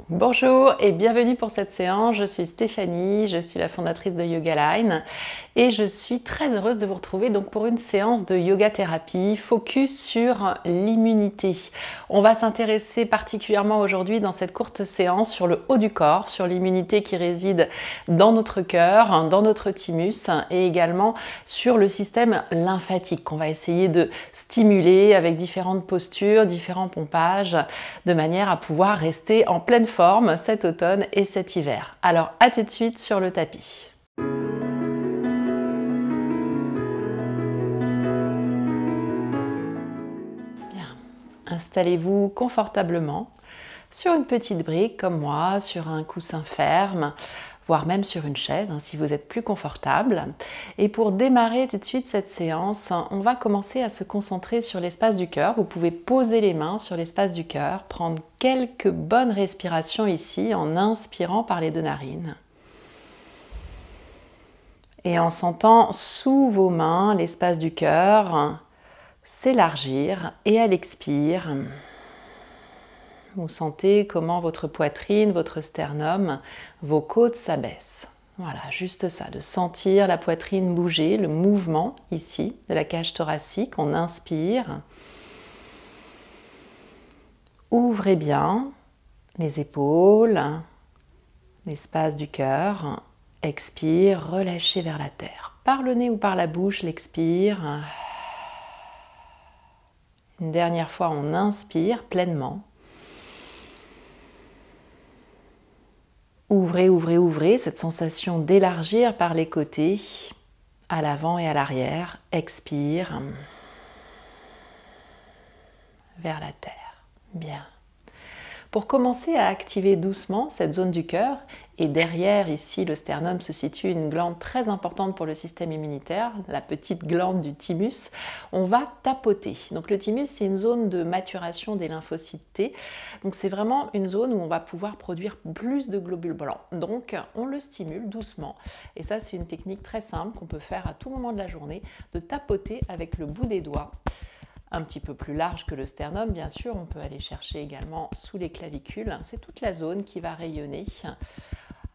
Bonjour et bienvenue pour cette séance. Je suis Stéphanie, je suis la fondatrice de Yoga Line et je suis très heureuse de vous retrouver donc pour une séance de yoga thérapie focus sur l'immunité. On va s'intéresser particulièrement aujourd'hui dans cette courte séance sur le haut du corps, sur l'immunité qui réside dans notre cœur, dans notre thymus et également sur le système lymphatique qu'on va essayer de stimuler avec différentes postures, différents pompages de manière à pouvoir rester en pleine forme cet automne et cet hiver. Alors à tout de suite sur le tapis. Bien, installez-vous confortablement sur une petite brique comme moi, sur un coussin ferme, voire même sur une chaise si vous êtes plus confortable. Et pour démarrer tout de suite cette séance, on va commencer à se concentrer sur l'espace du cœur. Vous pouvez poser les mains sur l'espace du cœur, prendre quelques bonnes respirations ici en inspirant par les deux narines. Et en sentant sous vos mains l'espace du cœur s'élargir et à l'expire, vous sentez comment votre poitrine, votre sternum, vos côtes s'abaissent. Voilà, juste ça, de sentir la poitrine bouger, le mouvement ici de la cage thoracique. On inspire. Ouvrez bien les épaules, l'espace du cœur. Expire, relâchez vers la terre. Par le nez ou par la bouche, l'expire. Une dernière fois, on inspire pleinement. Ouvrez, ouvrez, ouvrez, cette sensation d'élargir par les côtés, à l'avant et à l'arrière. Expire vers la terre. Bien. Pour commencer à activer doucement cette zone du cœur, et derrière ici le sternum se situe une glande très importante pour le système immunitaire, la petite glande du thymus, on va tapoter. Donc le thymus, c'est une zone de maturation des lymphocytes T, donc c'est vraiment une zone où on va pouvoir produire plus de globules blancs. Donc on le stimule doucement, et ça c'est une technique très simple qu'on peut faire à tout moment de la journée, de tapoter avec le bout des doigts. Un petit peu plus large que le sternum, bien sûr, on peut aller chercher également sous les clavicules. C'est toute la zone qui va rayonner.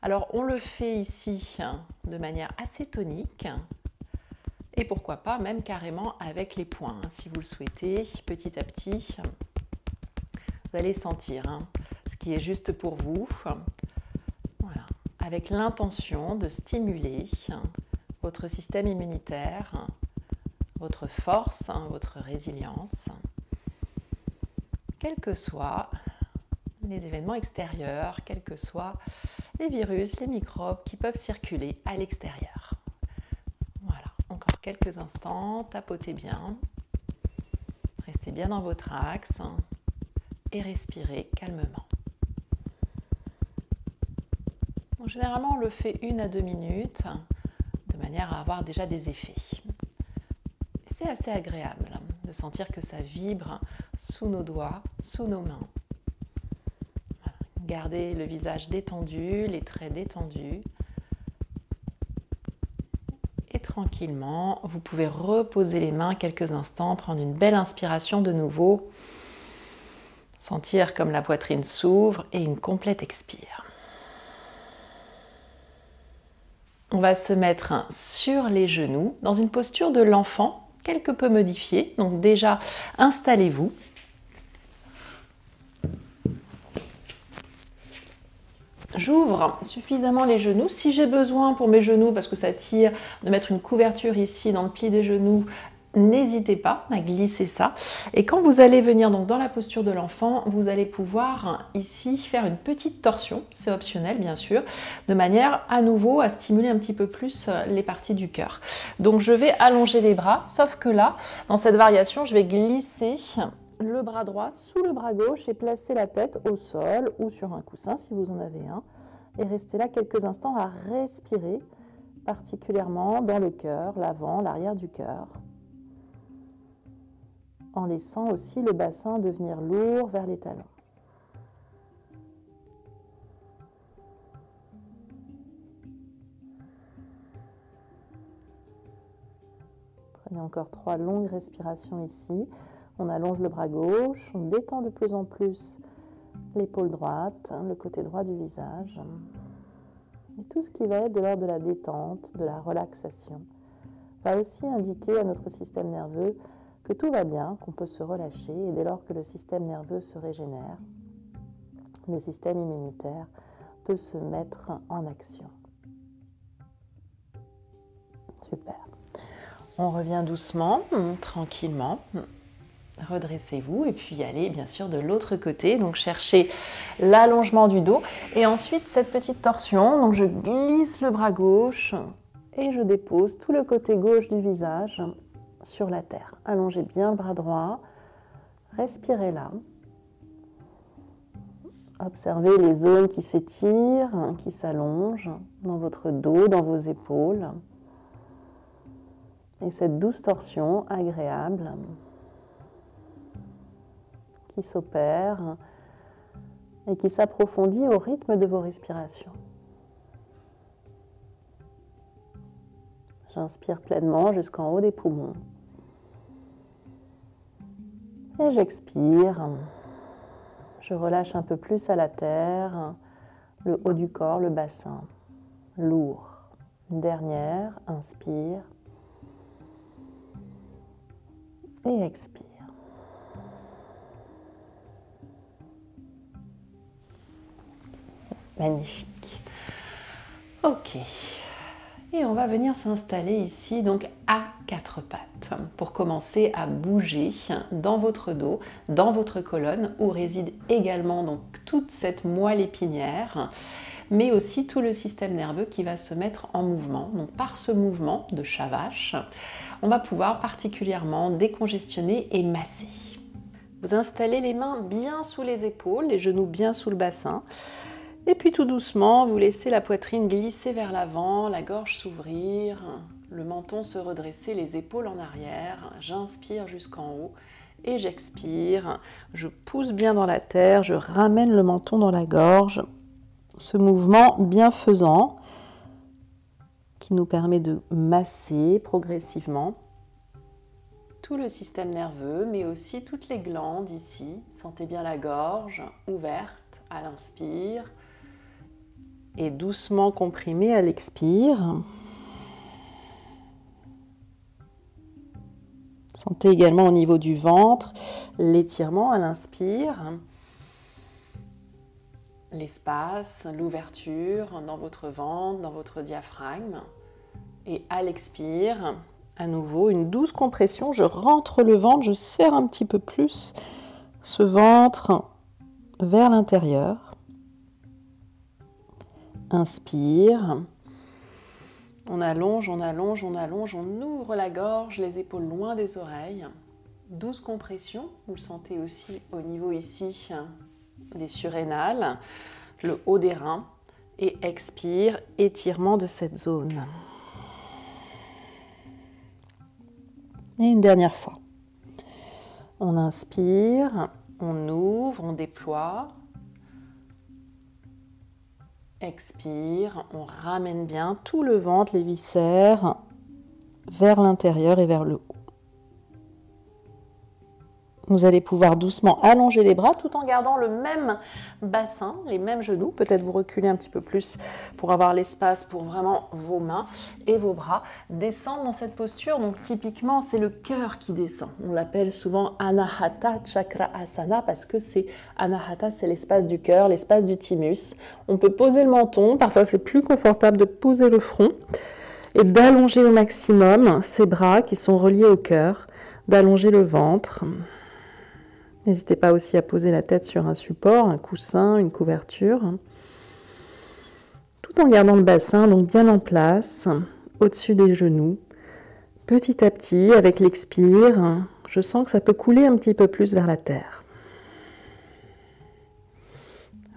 Alors, on le fait ici de manière assez tonique et pourquoi pas même carrément avec les poings, si vous le souhaitez. Petit à petit, vous allez sentir ce qui est juste pour vous. Voilà, avec l'intention de stimuler votre système immunitaire, votre force, votre résilience, quels que soient les événements extérieurs, quels que soient les virus, les microbes qui peuvent circuler à l'extérieur. Voilà, encore quelques instants, tapotez bien, restez bien dans votre axe et respirez calmement. Bon, généralement, on le fait 1 à 2 minutes de manière à avoir déjà des effets. C'est assez agréable de sentir que ça vibre sous nos doigts, sous nos mains. Voilà. Gardez le visage détendu, les traits détendus. Et tranquillement, vous pouvez reposer les mains quelques instants, prendre une belle inspiration de nouveau. Sentir comme la poitrine s'ouvre et une complète expire. On va se mettre sur les genoux dans une posture de l'enfant, quelque peu modifié. Donc déjà, installez-vous. J'ouvre suffisamment les genoux. Si j'ai besoin pour mes genoux, parce que ça tire, de mettre une couverture ici dans le pli des genoux, n'hésitez pas à glisser ça. Et quand vous allez venir donc dans la posture de l'enfant, vous allez pouvoir ici faire une petite torsion, c'est optionnel bien sûr, de manière à nouveau à stimuler un petit peu plus les parties du cœur. Donc je vais allonger les bras, sauf que là, dans cette variation, je vais glisser le bras droit sous le bras gauche et placer la tête au sol ou sur un coussin si vous en avez un. Et rester là quelques instants à respirer, particulièrement dans le cœur, l'avant, l'arrière du cœur, en laissant aussi le bassin devenir lourd vers les talons. Prenez encore 3 longues respirations ici. On allonge le bras gauche, on détend de plus en plus l'épaule droite, le côté droit du visage. Et tout ce qui va être de l'ordre de la détente, de la relaxation, va aussi indiquer à notre système nerveux que tout va bien, qu'on peut se relâcher. Et dès lors que le système nerveux se régénère, le système immunitaire peut se mettre en action. Super. On revient doucement, tranquillement. Redressez-vous et puis allez bien sûr de l'autre côté. Donc cherchez l'allongement du dos et ensuite cette petite torsion. Donc je glisse le bras gauche et je dépose tout le côté gauche du visage sur la terre. Allongez bien le bras droit. Respirez là. Observez les zones qui s'étirent, qui s'allongent dans votre dos, dans vos épaules. Et cette douce torsion agréable qui s'opère et qui s'approfondit au rythme de vos respirations. J'inspire pleinement jusqu'en haut des poumons. Et j'expire. Je relâche un peu plus à la terre, le haut du corps, le bassin, lourd. Une dernière, inspire. Et expire. Magnifique. Ok. Et on va venir s'installer ici donc à quatre pattes pour commencer à bouger dans votre dos, dans votre colonne où réside également donc toute cette moelle épinière, mais aussi tout le système nerveux qui va se mettre en mouvement. Donc par ce mouvement de chat-vache, on va pouvoir particulièrement décongestionner et masser. Vous installez les mains bien sous les épaules, les genoux bien sous le bassin. Et puis tout doucement, vous laissez la poitrine glisser vers l'avant, la gorge s'ouvrir, le menton se redresser, les épaules en arrière. J'inspire jusqu'en haut et j'expire. Je pousse bien dans la terre, je ramène le menton dans la gorge. Ce mouvement bienfaisant qui nous permet de masser progressivement tout le système nerveux, mais aussi toutes les glandes ici. Sentez bien la gorge ouverte à l'inspire et doucement comprimée à l'expire. Sentez également au niveau du ventre l'étirement à l'inspire, l'espace, l'ouverture dans votre ventre, dans votre diaphragme. Et à l'expire, à nouveau, une douce compression. Je rentre le ventre, je serre un petit peu plus ce ventre vers l'intérieur. Inspire. On allonge, on allonge, on allonge, on ouvre la gorge, les épaules loin des oreilles. Douce compression, vous le sentez aussi au niveau ici des surrénales, le haut des reins. Et expire, étirement de cette zone. Et une dernière fois. On inspire, on ouvre, on déploie. Expire, on ramène bien tout le ventre, les viscères, vers l'intérieur et vers le haut. Vous allez pouvoir doucement allonger les bras tout en gardant le même bassin, les mêmes genoux. Peut-être vous reculer un petit peu plus pour avoir l'espace pour vraiment vos mains et vos bras descendre dans cette posture. Donc typiquement, c'est le cœur qui descend. On l'appelle souvent Anahata Chakra Asana parce que c'est Anahata, c'est l'espace du cœur, l'espace du thymus. On peut poser le menton, parfois c'est plus confortable de poser le front et d'allonger au maximum ces bras qui sont reliés au cœur, d'allonger le ventre. N'hésitez pas aussi à poser la tête sur un support, un coussin, une couverture, tout en gardant le bassin donc bien en place, au-dessus des genoux. Petit à petit, avec l'expire, je sens que ça peut couler un petit peu plus vers la terre.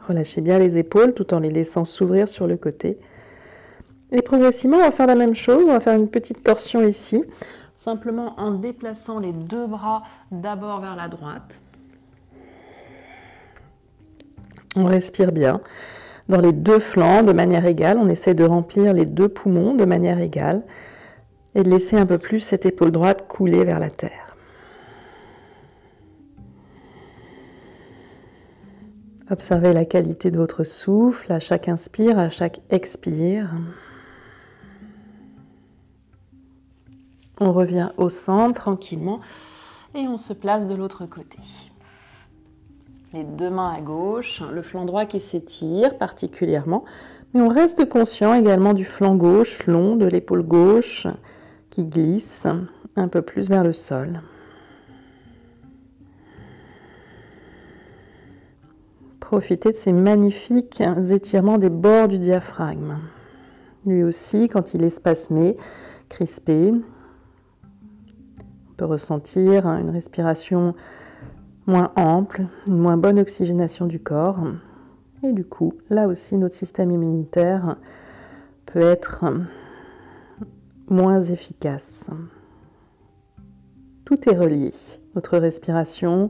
Relâchez bien les épaules tout en les laissant s'ouvrir sur le côté. Et progressivement, on va faire la même chose, on va faire une petite torsion ici, simplement en déplaçant les deux bras d'abord vers la droite. On respire bien dans les deux flancs de manière égale. On essaie de remplir les deux poumons de manière égale et de laisser un peu plus cette épaule droite couler vers la terre. Observez la qualité de votre souffle à chaque inspire, à chaque expire. On revient au centre tranquillement et on se place de l'autre côté. Les deux mains à gauche, le flanc droit qui s'étire particulièrement, mais on reste conscient également du flanc gauche long, de l'épaule gauche qui glisse un peu plus vers le sol. Profitez de ces magnifiques étirements des bords du diaphragme. Lui aussi, quand il est spasmé, crispé, on peut ressentir une respiration moins ample, une moins bonne oxygénation du corps. Et du coup, là aussi, notre système immunitaire peut être moins efficace. Tout est relié. Notre respiration,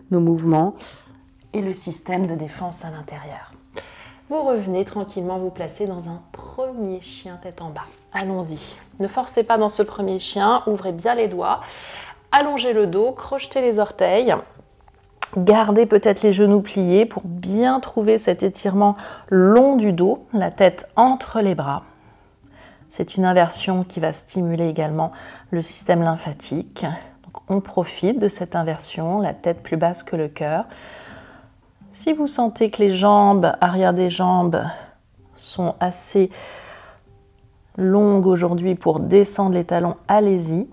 nos mouvements et le système de défense à l'intérieur. Vous revenez tranquillement vous placer dans un premier chien tête en bas. Allons-y. Ne forcez pas dans ce premier chien, ouvrez bien les doigts, allongez le dos, crochetez les orteils, gardez peut-être les genoux pliés pour bien trouver cet étirement long du dos, la tête entre les bras. C'est une inversion qui va stimuler également le système lymphatique. Donc on profite de cette inversion, la tête plus basse que le cœur. Si vous sentez que les jambes, arrière des jambes, sont assez longues aujourd'hui pour descendre les talons, allez-y,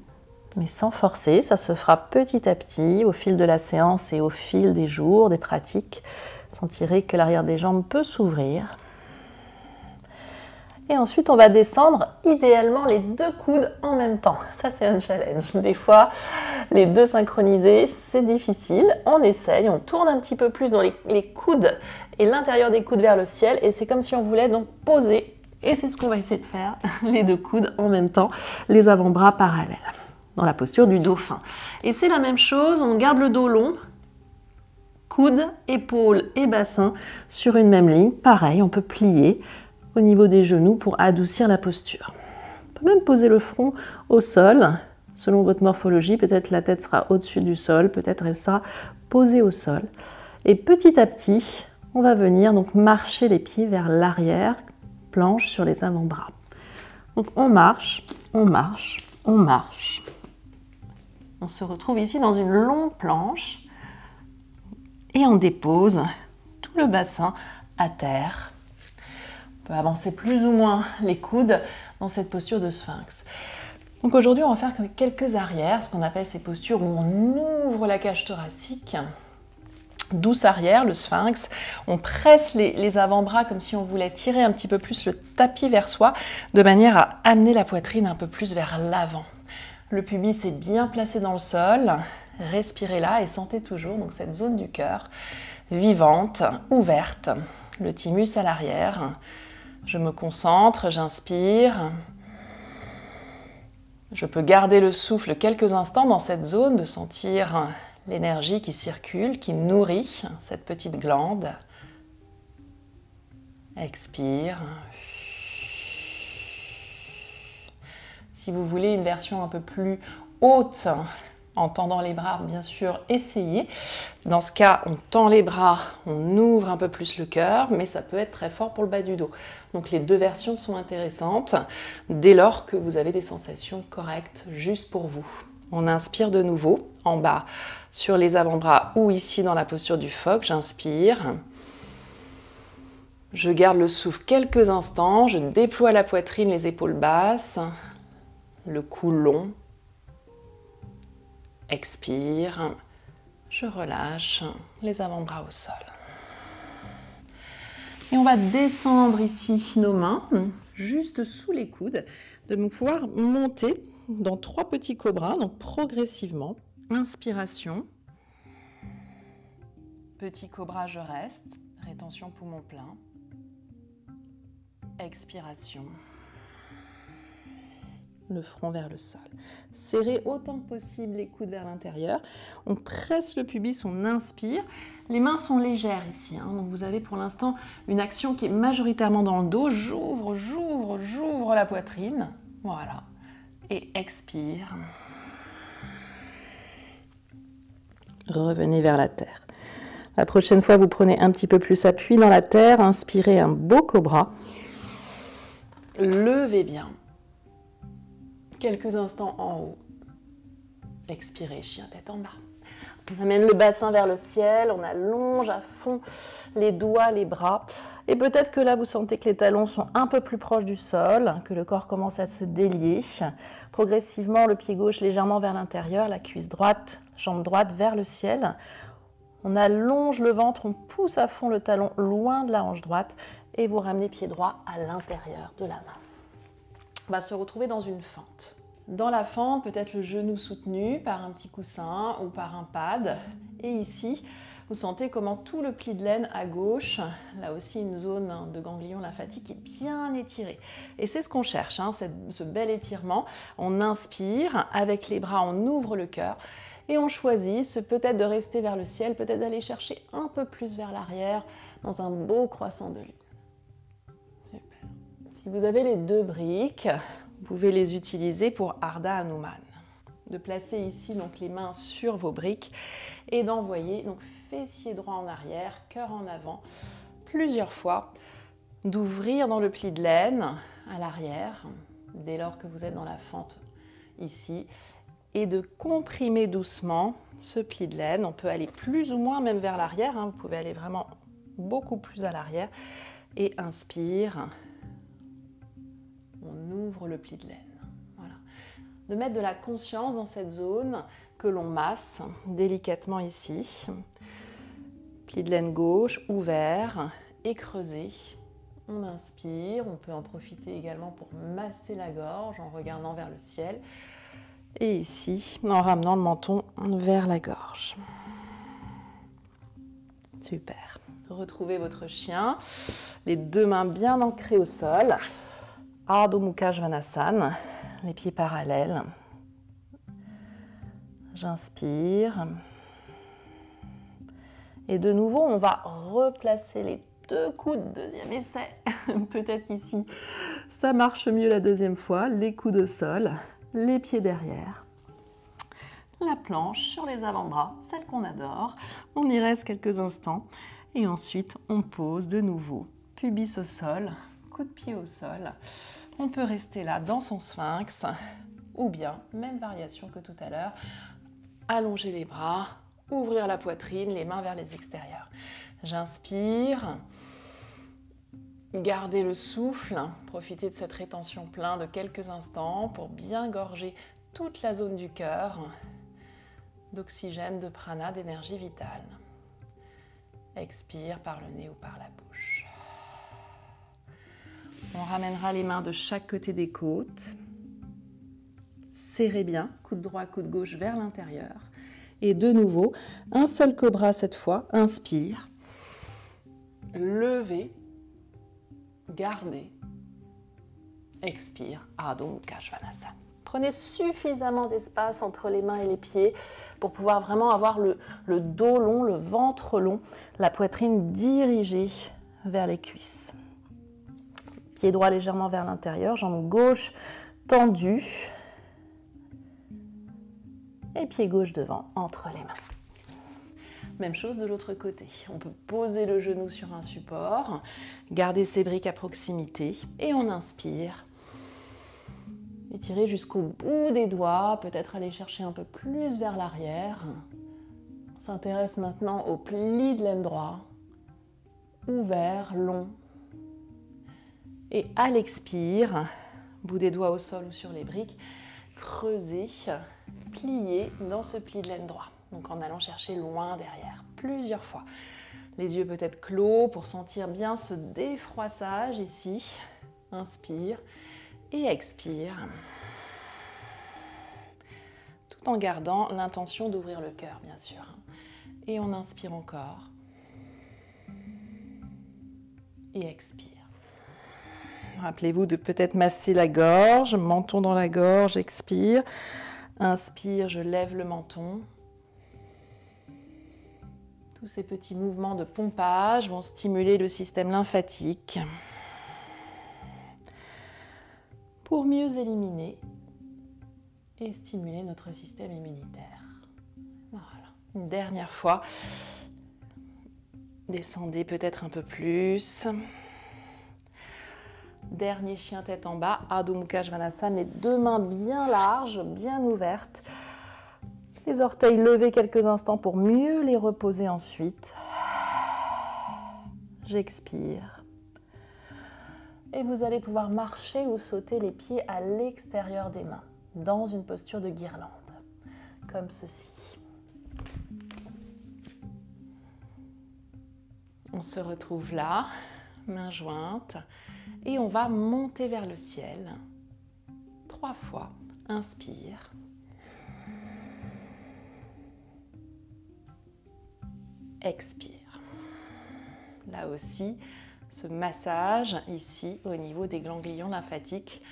mais sans forcer. Ça se fera petit à petit au fil de la séance et au fil des jours, des pratiques. Vous sentirez que l'arrière des jambes peut s'ouvrir. Et ensuite, on va descendre idéalement les deux coudes en même temps. Ça, c'est un challenge. Des fois, les deux synchronisés, c'est difficile. On essaye, on tourne un petit peu plus dans les coudes et l'intérieur des coudes vers le ciel. Et c'est comme si on voulait donc poser. Et c'est ce qu'on va essayer de faire, les deux coudes en même temps, les avant-bras parallèles, dans la posture du dauphin. Et c'est la même chose, on garde le dos long, coudes, épaules et bassin sur une même ligne. Pareil, on peut plier au niveau des genoux pour adoucir la posture. On peut même poser le front au sol. Selon votre morphologie, peut-être la tête sera au-dessus du sol, peut-être elle sera posée au sol. Et petit à petit, on va venir donc marcher les pieds vers l'arrière, planche sur les avant-bras. Donc on marche, on marche, on marche. On se retrouve ici dans une longue planche et on dépose tout le bassin à terre. On peut avancer plus ou moins les coudes dans cette posture de sphinx. Donc aujourd'hui, on va faire quelques arrières, ce qu'on appelle ces postures où on ouvre la cage thoracique. Douce arrière, le sphinx. On presse les avant-bras comme si on voulait tirer un petit peu plus le tapis vers soi, de manière à amener la poitrine un peu plus vers l'avant. Le pubis est bien placé dans le sol. Respirez là et sentez toujours donc cette zone du cœur vivante, ouverte. Le thymus à l'arrière. Je me concentre, j'inspire. Je peux garder le souffle quelques instants dans cette zone, de sentir l'énergie qui circule, qui nourrit cette petite glande. Expire. Si vous voulez une version un peu plus haute, en tendant les bras, bien sûr, essayez. Dans ce cas, on tend les bras, on ouvre un peu plus le cœur, mais ça peut être très fort pour le bas du dos. Donc les deux versions sont intéressantes dès lors que vous avez des sensations correctes juste pour vous. On inspire de nouveau, en bas, sur les avant-bras ou ici dans la posture du phoque, j'inspire. Je garde le souffle quelques instants, je déploie la poitrine, les épaules basses, le cou long. Expire, je relâche les avant-bras au sol. Et on va descendre ici nos mains, juste sous les coudes, de pouvoir monter dans 3 petits cobras, donc progressivement. Inspiration. Petit cobra, je reste. Rétention poumon plein. Expiration. Le front vers le sol. Serrez autant que possible les coudes vers l'intérieur. On presse le pubis, on inspire. Les mains sont légères ici, hein, donc vous avez pour l'instant une action qui est majoritairement dans le dos. J'ouvre, j'ouvre, j'ouvre la poitrine. Voilà. Et expire. Revenez vers la terre. La prochaine fois, vous prenez un petit peu plus appui dans la terre, inspirez un beau cobra. Levez bien. Quelques instants en haut. Expirez, chien tête en bas. On amène le bassin vers le ciel, on allonge à fond les doigts, les bras. Et peut-être que là, vous sentez que les talons sont un peu plus proches du sol, que le corps commence à se délier. Progressivement, le pied gauche légèrement vers l'intérieur, la cuisse droite, jambe droite vers le ciel. On allonge le ventre, on pousse à fond le talon loin de la hanche droite et vous ramenez pied droit à l'intérieur de la main. On va se retrouver dans une fente. Dans la fente, peut-être le genou soutenu par un petit coussin ou par un pad. Et ici, vous sentez comment tout le pli de laine à gauche, là aussi une zone de ganglion lymphatique est bien étirée. Et c'est ce qu'on cherche, hein, ce bel étirement. On inspire, avec les bras, on ouvre le cœur. Et on choisit peut-être de rester vers le ciel, peut-être d'aller chercher un peu plus vers l'arrière, dans un beau croissant de lune. Super. Si vous avez les deux briques, vous pouvez les utiliser pour Ardha Hanuman. De placer ici donc les mains sur vos briques et d'envoyer donc fessier droit en arrière, cœur en avant, plusieurs fois. D'ouvrir dans le pli de laine à l'arrière, dès lors que vous êtes dans la fente ici, et de comprimer doucement ce pli de laine. On peut aller plus ou moins même vers l'arrière, hein. Vous pouvez aller vraiment beaucoup plus à l'arrière. Et inspire. On ouvre le pli de laine. Voilà. De mettre de la conscience dans cette zone que l'on masse délicatement ici. Pli de laine gauche, ouvert et creusé. On inspire, on peut en profiter également pour masser la gorge en regardant vers le ciel. Et ici, en ramenant le menton vers la gorge. Super. Retrouvez votre chien, les deux mains bien ancrées au sol. Ardha Mukha Svanasana, les pieds parallèles. J'inspire. Et de nouveau, on va replacer les deux coudes, deuxième essai. Peut-être qu'ici, ça marche mieux la deuxième fois. Les coudes au sol, les pieds derrière. La planche sur les avant-bras, celle qu'on adore. On y reste quelques instants. Et ensuite, on pose de nouveau. Pubis au sol, coup de pied au sol. On peut rester là dans son sphinx. Ou bien, même variation que tout à l'heure, allonger les bras, ouvrir la poitrine, les mains vers les extérieurs. J'inspire. Gardez le souffle. Profitez de cette rétention pleine de quelques instants pour bien gorger toute la zone du cœur d'oxygène, de prana, d'énergie vitale. Expire par le nez ou par la bouche. On ramènera les mains de chaque côté des côtes. Serrez bien, coude droit, coude gauche vers l'intérieur. Et de nouveau, un seul cobra cette fois. Inspire. Levez. Gardez. Expire. Ardha Mukha Svanasana. Prenez suffisamment d'espace entre les mains et les pieds pour pouvoir vraiment avoir le dos long, le ventre long, la poitrine dirigée vers les cuisses. Pied droit légèrement vers l'intérieur, jambe gauche tendue. Et pied gauche devant, entre les mains. Même chose de l'autre côté. On peut poser le genou sur un support, garder ses briques à proximité et on inspire. Étirez jusqu'au bout des doigts, peut-être aller chercher un peu plus vers l'arrière. On s'intéresse maintenant au pli de laine droit, ouvert, long. Et à l'expire, bout des doigts au sol ou sur les briques, creusez, pliez dans ce pli de laine droit. Donc en allant chercher loin derrière, plusieurs fois. Les yeux peut-être clos pour sentir bien ce défroissage ici. Inspire. Et expire, tout en gardant l'intention d'ouvrir le cœur, bien sûr. Et on inspire encore. Et expire. Rappelez-vous de peut-être masser la gorge, menton dans la gorge, expire. Inspire, je lève le menton. Tous ces petits mouvements de pompage vont stimuler le système lymphatique. Pour mieux éliminer et stimuler notre système immunitaire. Voilà. Une dernière fois. Descendez peut-être un peu plus. Dernier chien tête en bas, Ardha Mukha Svanasana, les deux mains bien larges, bien ouvertes. Les orteils levés quelques instants pour mieux les reposer ensuite. J'expire. Et vous allez pouvoir marcher ou sauter les pieds à l'extérieur des mains, dans une posture de guirlande, comme ceci. On se retrouve là, mains jointes, et on va monter vers le ciel. 3 fois. Inspire. Expire. Là aussi, ce massage ici au niveau des ganglions lymphatiques.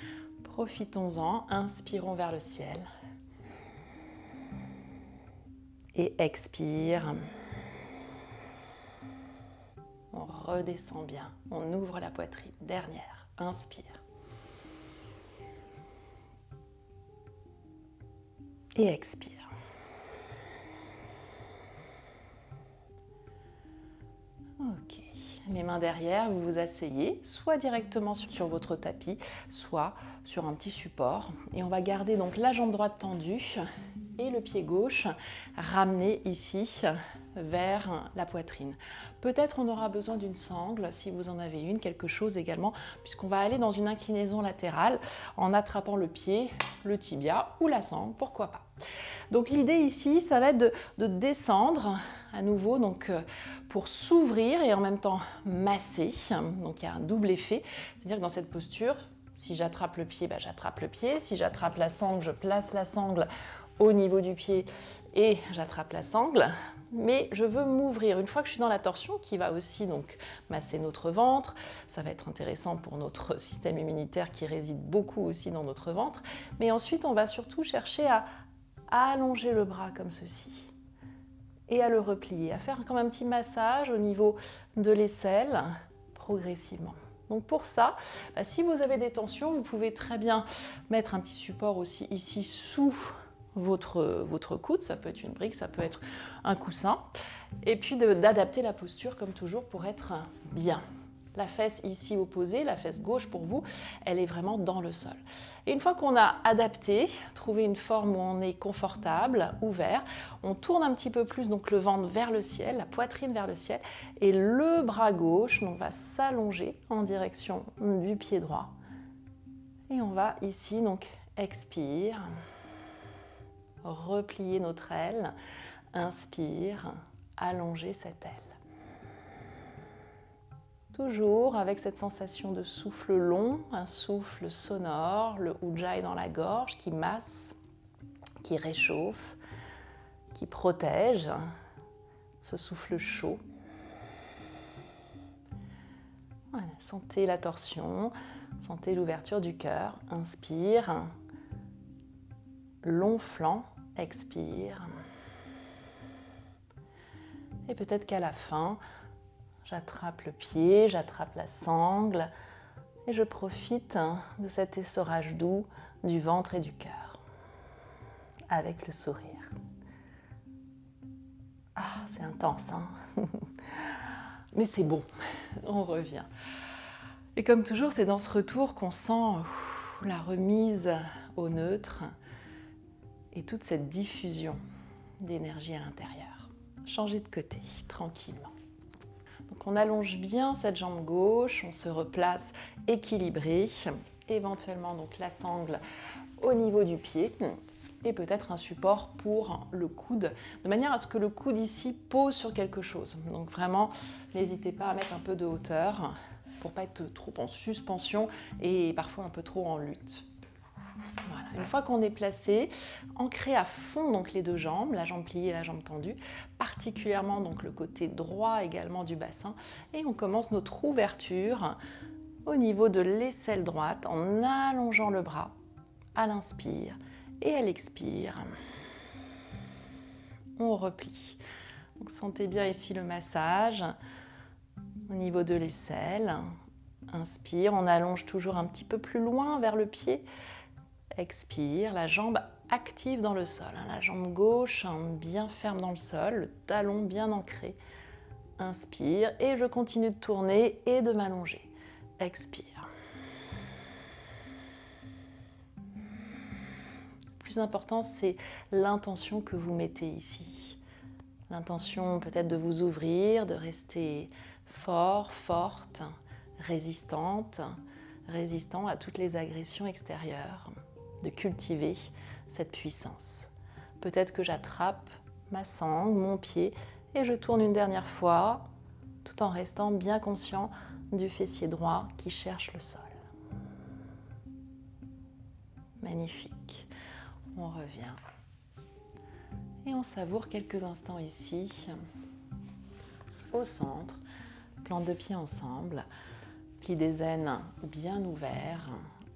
Profitons-en, inspirons vers le ciel. Et expire. On redescend bien, on ouvre la poitrine. Dernière, inspire. Et expire. Ok, les mains derrière, vous vous asseyez, soit directement sur votre tapis, soit sur un petit support. Et on va garder donc la jambe droite tendue et le pied gauche ramené ici vers la poitrine. Peut-être on aura besoin d'une sangle, si vous en avez une, quelque chose également, puisqu'on va aller dans une inclinaison latérale en attrapant le pied, le tibia ou la sangle, pourquoi pas. Donc l'idée ici, ça va être de descendre à nouveau donc, pour s'ouvrir et en même temps masser. Donc il y a un double effet, c'est-à-dire que dans cette posture, si j'attrape le pied, j'attrape le pied. Si j'attrape la sangle, je place la sangle au niveau du pied et j'attrape la sangle. Mais je veux m'ouvrir. Une fois que je suis dans la torsion, qui va aussi donc masser notre ventre, ça va être intéressant pour notre système immunitaire qui réside beaucoup aussi dans notre ventre. Mais ensuite, on va surtout chercher à allonger le bras comme ceci et à le replier, à faire comme un petit massage au niveau de l'aisselle progressivement. Donc pour ça, si vous avez des tensions, vous pouvez très bien mettre un petit support aussi ici sous votre coude, ça peut être une brique, ça peut être un coussin, et puis d'adapter la posture comme toujours pour être bien. La fesse ici opposée, la fesse gauche pour vous, elle est vraiment dans le sol. Et une fois qu'on a adapté, trouvé une forme où on est confortable, ouvert, on tourne un petit peu plus donc le ventre vers le ciel, la poitrine vers le ciel, et le bras gauche donc, va s'allonger en direction du pied droit. Et on va ici donc expire, replier notre aile, inspire, allonger cette aile. Toujours avec cette sensation de souffle long, un souffle sonore, le ujjayi dans la gorge qui masse, qui réchauffe, qui protège, ce souffle chaud. Voilà, sentez la torsion, sentez l'ouverture du cœur. Inspire, long flanc, expire. Et peut-être qu'à la fin, j'attrape le pied, j'attrape la sangle et je profite de cet essorage doux du ventre et du cœur avec le sourire. Ah, c'est intense, hein. Mais c'est bon, on revient. Et comme toujours, c'est dans ce retour qu'on sent la remise au neutre et toute cette diffusion d'énergie à l'intérieur. Changez de côté, tranquillement. Donc on allonge bien cette jambe gauche, on se replace équilibré, éventuellement donc la sangle au niveau du pied et peut-être un support pour le coude, de manière à ce que le coude ici pose sur quelque chose. Donc vraiment, n'hésitez pas à mettre un peu de hauteur pour pas être trop en suspension et parfois un peu trop en lutte. Voilà. Une fois qu'on est placé, ancrez à fond donc les deux jambes, la jambe pliée et la jambe tendue, particulièrement donc le côté droit également du bassin, et on commence notre ouverture au niveau de l'aisselle droite en allongeant le bras à l'inspire et à l'expire. On replie. Donc sentez bien ici le massage au niveau de l'aisselle. Inspire, on allonge toujours un petit peu plus loin vers le pied. Expire, la jambe active dans le sol, la jambe gauche bien ferme dans le sol, le talon bien ancré. Inspire et je continue de tourner et de m'allonger. Expire. Le plus important, c'est l'intention que vous mettez ici. L'intention peut-être de vous ouvrir, de rester fort, forte, résistante, résistant à toutes les agressions extérieures, de cultiver cette puissance. Peut-être que j'attrape ma sangle, mon pied, et je tourne une dernière fois, tout en restant bien conscient du fessier droit qui cherche le sol. Magnifique. On revient. Et on savoure quelques instants ici, au centre, plante de pied ensemble, pli des aines bien ouverts,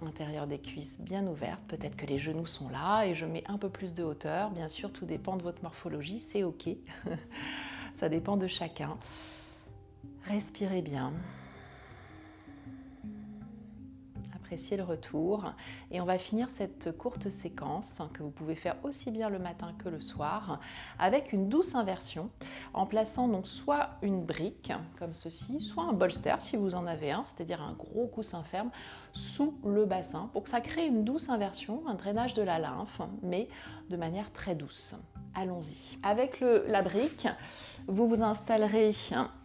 intérieur des cuisses bien ouvertes, peut-être que les genoux sont là et je mets un peu plus de hauteur, bien sûr tout dépend de votre morphologie, c'est ok, ça dépend de chacun. Respirez bien. Appréciez le retour et on va finir cette courte séquence que vous pouvez faire aussi bien le matin que le soir avec une douce inversion en plaçant donc soit une brique comme ceci, soit un bolster si vous en avez un, c'est-à-dire un gros coussin ferme sous le bassin pour que ça crée une douce inversion, un drainage de la lymphe mais de manière très douce. Allons-y. Avec la brique, vous vous installerez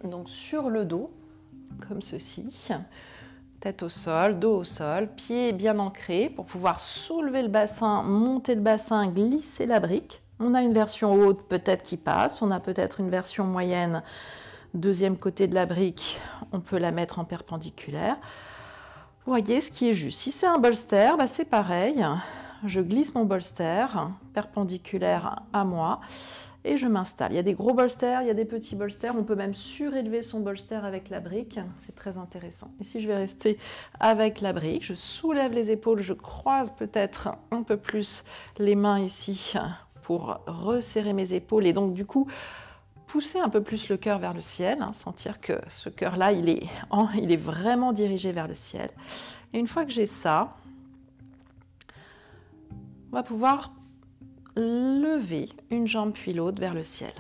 donc sur le dos comme ceci. Tête au sol, dos au sol, pieds bien ancrés pour pouvoir soulever le bassin, monter le bassin, glisser la brique. On a une version haute peut-être qui passe, on a peut-être une version moyenne. Deuxième côté de la brique, on peut la mettre en perpendiculaire. Vous voyez ce qui est juste. Si c'est un bolster, bah c'est pareil. Je glisse mon bolster perpendiculaire à moi et je m'installe. Il y a des gros bolsters, il y a des petits bolsters. On peut même surélever son bolster avec la brique. C'est très intéressant. Ici, je vais rester avec la brique. Je soulève les épaules. Je croise peut-être un peu plus les mains ici pour resserrer mes épaules. Et donc, du coup, pousser un peu plus le cœur vers le ciel. Sentir que ce cœur-là, il est vraiment dirigé vers le ciel. Et une fois que j'ai ça, on va pouvoir lever une jambe puis l'autre vers le ciel.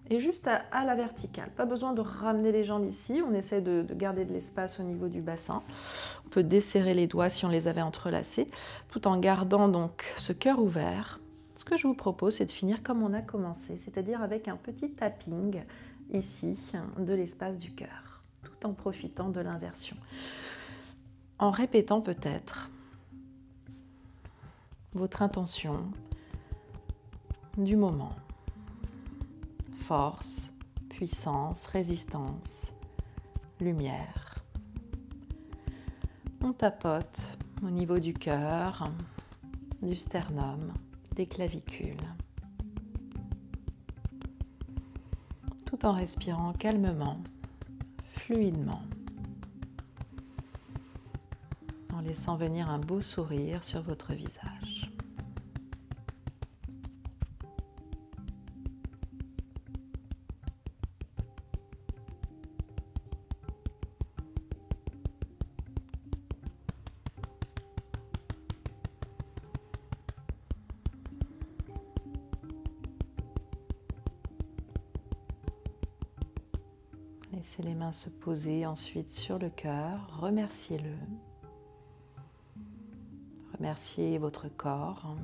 Et juste à la verticale. Pas besoin de ramener les jambes ici. On essaie de garder de l'espace au niveau du bassin. On peut desserrer les doigts si on les avait entrelacés, tout en gardant donc ce cœur ouvert. Ce que je vous propose, c'est de finir comme on a commencé, c'est-à-dire avec un petit tapping ici de l'espace du cœur, tout en profitant de l'inversion. En répétant peut-être votre intention du moment. Force, puissance, résistance, lumière. On tapote au niveau du cœur, du sternum, des clavicules. Tout en respirant calmement, fluidement. En laissant venir un beau sourire sur votre visage. Laissez les mains se poser ensuite sur le cœur, remerciez-le. Remerciez votre corps,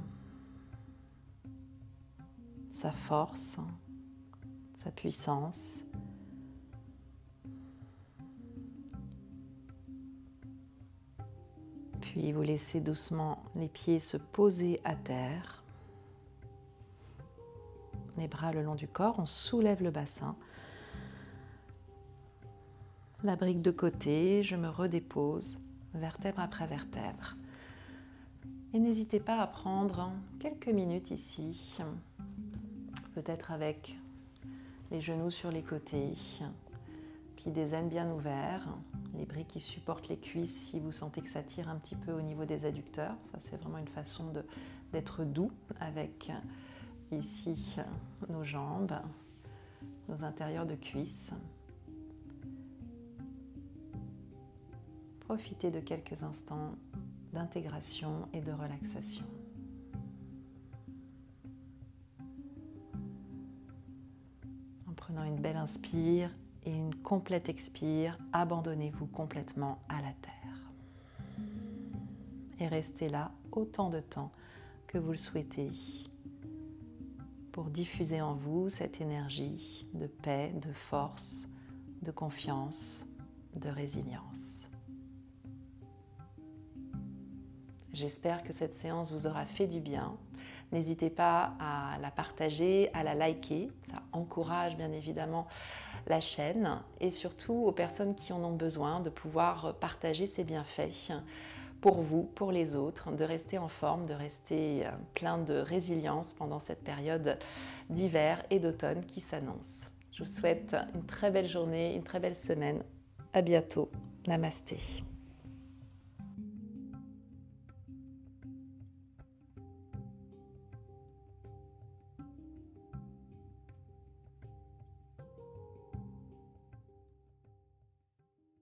sa force, sa puissance. Puis vous laissez doucement les pieds se poser à terre. Les bras le long du corps, on soulève le bassin. La brique de côté, je me redépose, vertèbre après vertèbre. Et n'hésitez pas à prendre quelques minutes ici, peut-être avec les genoux sur les côtés, pieds des aines bien ouverts, les briques qui supportent les cuisses si vous sentez que ça tire un petit peu au niveau des adducteurs. Ça, c'est vraiment une façon d'être doux avec ici nos jambes, nos intérieurs de cuisses. Profitez de quelques instants d'intégration et de relaxation. En prenant une belle inspire Et une complète expire, abandonnez-vous complètement à la terre. Et restez là autant de temps que vous le souhaitez pour diffuser en vous cette énergie de paix, de force, de confiance, de résilience. J'espère que cette séance vous aura fait du bien. N'hésitez pas à la partager, à la liker. Ça encourage bien évidemment la chaîne et surtout aux personnes qui en ont besoin de pouvoir partager ces bienfaits pour vous, pour les autres, de rester en forme, de rester plein de résilience pendant cette période d'hiver et d'automne qui s'annonce. Je vous souhaite une très belle journée, une très belle semaine. À bientôt. Namasté.